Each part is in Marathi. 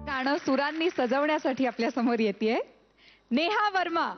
गाणं सुरांनी सजवण्यासाठी आपल्या समोर येतेय नेहा वर्मा.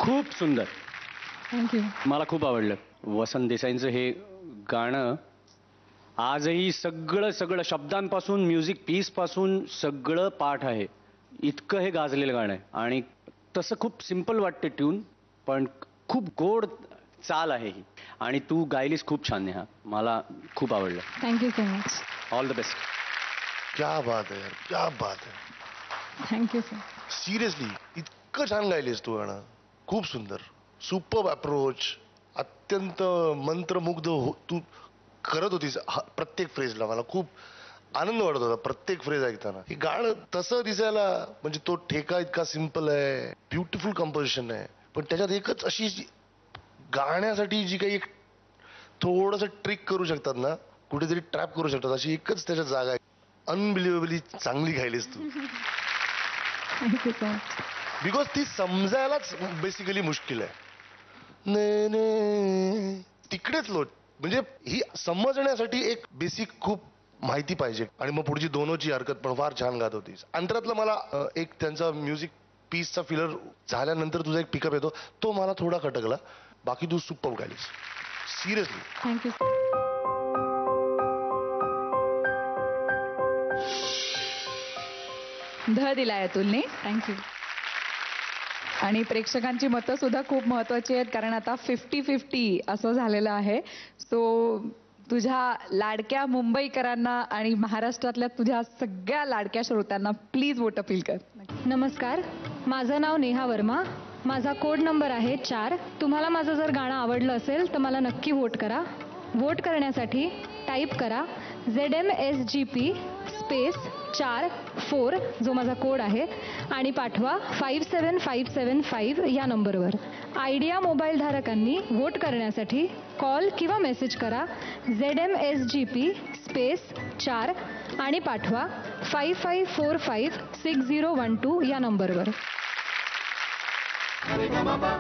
खूप सुंदर. थँक्यू. मला खूप आवडलं वसंत देसाईंचं हे गाणं. आजही सगळं सगळं शब्दांपासून म्युझिक पीस पासून सगळं पाठ आहे. इतकं हे गाजलेलं गाणं आहे आणि तसं खूप सिम्पल वाटते ट्यून, पण खूप गोड चाल आहे ही. आणि तू गायलीस खूप छान नेहा. मला खूप आवडलं. Thank you so much. All the best. क्या बात आहे यार, क्या बात आहे. Thank you sir. सिरियसली इतकं छान गायलीस तू गाणं. खूप सुंदर, सुपर्ब अप्रोच. अत्यंत मंत्रमुग्ध तू करत होतीस प्रत्येक फ्रेजला. मला खूप आनंद वाटत होता प्रत्येक फ्रेज ऐकताना. हे गाणं तसं दिसायला म्हणजे तो ठेका इतका सिम्पल आहे, ब्युटिफुल कंपोजिशन आहे, पण त्याच्यात एकच अशी गाण्यासाठी जी काही एक थोडंसं ट्रिक करू शकतात ना, कुठेतरी ट्रॅप करू शकतात, अशी एकच त्याच्यात जागा आहे. अनबिलिव्हेबली चांगली गायलीस तू. Thank you sir. बिकॉज ती समजायलाच बेसिकली मुश्किल आहे. ने ने तिकडेच लोट म्हणजे ही समजण्यासाठी एक बेसिक खूप माहिती पाहिजे. आणि मग पुढची दोनोची हरकत पण फार छान गात होतीस. अंतरातला मला एक त्यांचा म्युझिक पीसचा फिलर झाल्यानंतर तुझा एक पिकअप येतो, तो मला थोडा खटकला. बाकी तू सुपर्ब गायलीस सिरियसली. थँक्यू. ध दिलाय अतुलने. थँक्यू. आणि प्रेक्षकांची मतं सुद्धा खूप महत्वाची आहेत, कारण आता 50-50 असं झालेलं आहे. सो तुझ्या लाडक्या मुंबईकरांना आणि महाराष्ट्रातल्या तुझ्या सगळ्या लाडक्या श्रोत्यांना प्लीज वोट अपील कर. नमस्कार, माझं नाव नेहा वर्मा. माझा कोड नंबर आहे 4. तुम्हाला माझं जर गाणं आवडलं असेल तर मला नक्की वोट करा. वोट करण्यासाठी टाईप करा ZMSGP स्पेस 44 जो माझा कोड आहे आणि पाठवा 57575 या नंबरवर. आयडिया मोबाईल धारकांनी वोट करण्यासाठी कॉल किंवा मेसेज करा ZMSGP स्पेस 4 आणि पाठवा 55456012 या नंबरवर. Sa re ga ma pa,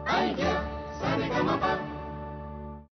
ay yeah, sa re ga ma pa.